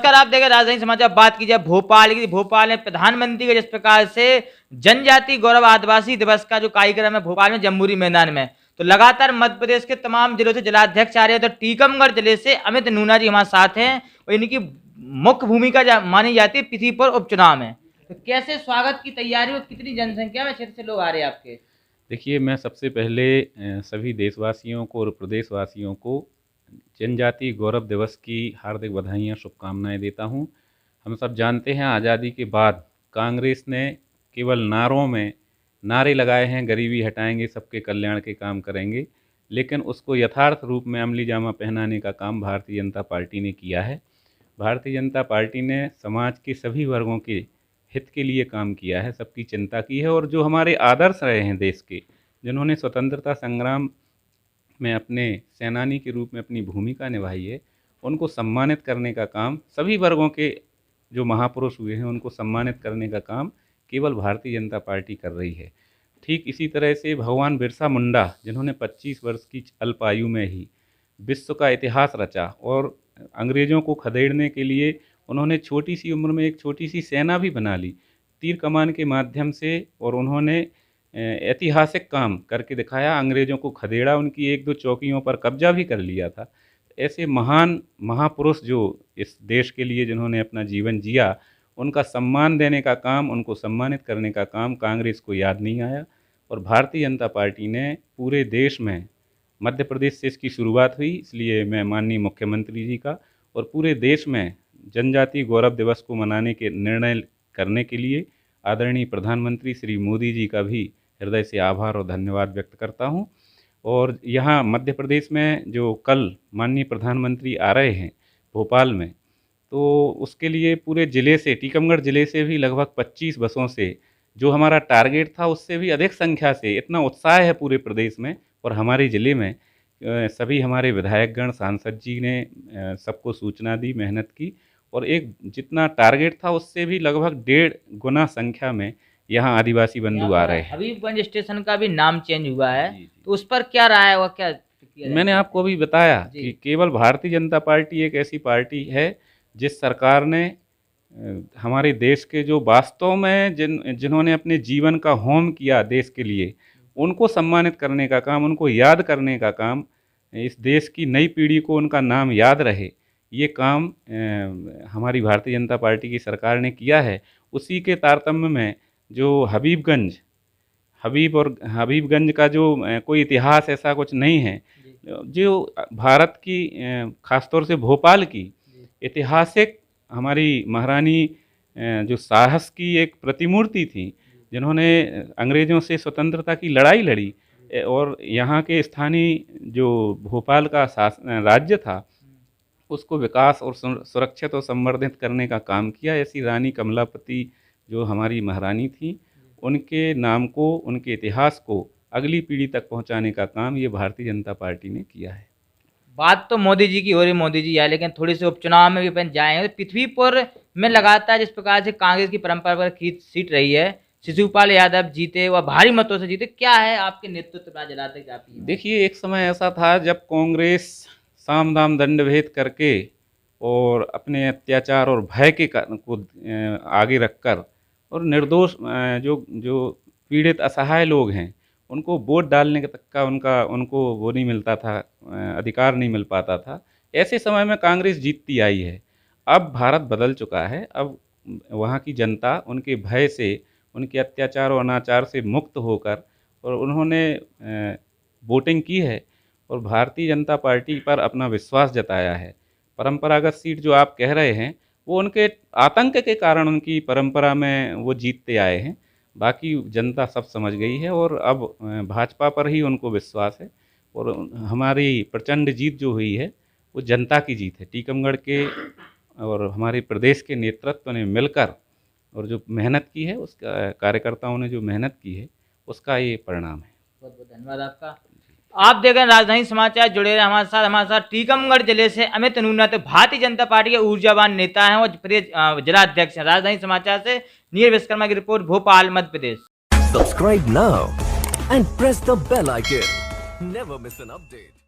नमस्कार, आप देखें राजधानी समाचार। बात की जाए भोपाल की, भोपाल में प्रधानमंत्री के जिस प्रकार से जनजाति गौरव आदिवासी दिवस का जो कार्यक्रम है भोपाल में जम्बूरी मैदान में, तो लगातार मध्य प्रदेश के तमाम जिलों से जिलाध्यक्ष आ रहे हैं। तो टीकमगढ़ जिले से अमित नूना जी हमारे साथ हैं और इनकी मुख्य भूमिका मानी जाती है पृथ्वी पर उपचुनाव में। तो कैसे स्वागत की तैयारी और कितनी जनसंख्या में क्षेत्र से लोग आ रहे हैं आपके? देखिए, मैं सबसे पहले सभी देशवासियों को और प्रदेशवासियों को जनजाति गौरव दिवस की हार्दिक बधाइयाँ, शुभकामनाएं देता हूं। हम सब जानते हैं आज़ादी के बाद कांग्रेस ने केवल नारों में नारे लगाए हैं, गरीबी हटाएंगे, सबके कल्याण के काम करेंगे, लेकिन उसको यथार्थ रूप में अमली जामा पहनाने का काम भारतीय जनता पार्टी ने किया है। भारतीय जनता पार्टी ने समाज के सभी वर्गों के हित के लिए काम किया है, सबकी चिंता की है, और जो हमारे आदर्श रहे हैं देश के, जिन्होंने स्वतंत्रता संग्राम में अपने सेनानी के रूप में अपनी भूमिका निभाई है, उनको सम्मानित करने का काम, सभी वर्गों के जो महापुरुष हुए हैं उनको सम्मानित करने का काम केवल भारतीय जनता पार्टी कर रही है। ठीक इसी तरह से भगवान बिरसा मुंडा, जिन्होंने 25 वर्ष की अल्प आयु में ही विश्व का इतिहास रचा और अंग्रेज़ों को खदेड़ने के लिए उन्होंने छोटी सी उम्र में एक छोटी सी सेना भी बना ली तीर कमान के माध्यम से, और उन्होंने ऐतिहासिक काम करके दिखाया, अंग्रेज़ों को खदेड़ा, उनकी एक दो चौकियों पर कब्जा भी कर लिया था। ऐसे महान महापुरुष जो इस देश के लिए जिन्होंने अपना जीवन जिया, उनका सम्मान देने का काम, उनको सम्मानित करने का काम कांग्रेस को याद नहीं आया। और भारतीय जनता पार्टी ने पूरे देश में, मध्य प्रदेश से इसकी शुरुआत हुई, इसलिए मैं माननीय मुख्यमंत्री जी का और पूरे देश में जनजाति गौरव दिवस को मनाने के निर्णय करने के लिए आदरणीय प्रधानमंत्री श्री मोदी जी का भी हृदय से आभार और धन्यवाद व्यक्त करता हूं। और यहाँ मध्य प्रदेश में जो कल माननीय प्रधानमंत्री आ रहे हैं भोपाल में, तो उसके लिए पूरे ज़िले से, टीकमगढ़ ज़िले से भी लगभग 25 बसों से, जो हमारा टारगेट था उससे भी अधिक संख्या से, इतना उत्साह है पूरे प्रदेश में और हमारे ज़िले में। सभी हमारे विधायकगण, सांसद जी ने सबको सूचना दी, मेहनत की, और एक जितना टारगेट था उससे भी लगभग 1.5 गुना संख्या में यहाँ आदिवासी बंधु आ रहे हैं। हबीबगंज स्टेशन का भी नाम चेंज हुआ है, तो उस पर क्या राय है, क्या मैंने आपको अभी बताया कि केवल भारतीय जनता पार्टी एक ऐसी पार्टी है जिस सरकार ने हमारे देश के जो वास्तव में जिन्होंने अपने जीवन का होम किया देश के लिए, उनको सम्मानित करने का काम, उनको याद करने का काम, इस देश की नई पीढ़ी को उनका नाम याद रहे, ये काम हमारी भारतीय जनता पार्टी की सरकार ने किया है। उसी के तारतम्य में जो हबीबगंज का जो कोई इतिहास ऐसा कुछ नहीं है, जो भारत की खासतौर से भोपाल की ऐतिहासिक हमारी महारानी जो साहस की एक प्रतिमूर्ति थी, जिन्होंने अंग्रेज़ों से स्वतंत्रता की लड़ाई लड़ी, और यहाँ के स्थानीय जो भोपाल का राज्य था उसको विकास और सुरक्षित और संवर्धित करने का काम किया। ऐसी रानी कमलापति जो हमारी महारानी थी, उनके नाम को, उनके इतिहास को अगली पीढ़ी तक पहुंचाने का काम ये भारतीय जनता पार्टी ने किया है। बात तो मोदी जी की हो रही, मोदी जी आए, लेकिन थोड़ी सी उपचुनाव में भी अपन जाएंगे। तो पृथ्वीपुर में लगातार जिस प्रकार से कांग्रेस की परंपरा पर सीट रही है, शिशुपाल यादव जीते, वह भारी मतों से जीते, क्या है आपके नेतृत्व में जलाते क्या? देखिए, एक समय ऐसा था जब कांग्रेस साम दाम दंड भेद करके और अपने अत्याचार और भय के को आगे रखकर और निर्दोष जो पीड़ित असहाय लोग हैं उनको वोट डालने तक का उनको वो नहीं मिलता था, अधिकार नहीं मिल पाता था। ऐसे समय में कांग्रेस जीतती आई है। अब भारत बदल चुका है, अब वहाँ की जनता उनके भय से, उनके अत्याचार और अनाचार से मुक्त होकर और उन्होंने वोटिंग की है और भारतीय जनता पार्टी पर अपना विश्वास जताया है। परंपरागत सीट जो आप कह रहे हैं, वो उनके आतंक के कारण उनकी परंपरा में वो जीतते आए हैं। बाकी जनता सब समझ गई है और अब भाजपा पर ही उनको विश्वास है, और हमारी प्रचंड जीत जो हुई है वो जनता की जीत है। टीकमगढ़ के और हमारे प्रदेश के नेतृत्व ने मिलकर और जो मेहनत की है, उसका कार्यकर्ताओं ने जो मेहनत की है, उसका ये परिणाम है। बहुत बहुत धन्यवाद आपका। आप देख रहे हैं राजधानी समाचार, जुड़े रहे हमारे साथ टीकमगढ़ जिले से अमित नूना, तो भारतीय जनता पार्टी के ऊर्जावान नेता हैं और जिलाध्यक्ष हैं। राजधानी समाचार से नीर विश्वकर्मा की report, Bhopal, Madhya Pradesh. Subscribe now and press the bell icon, never miss an update.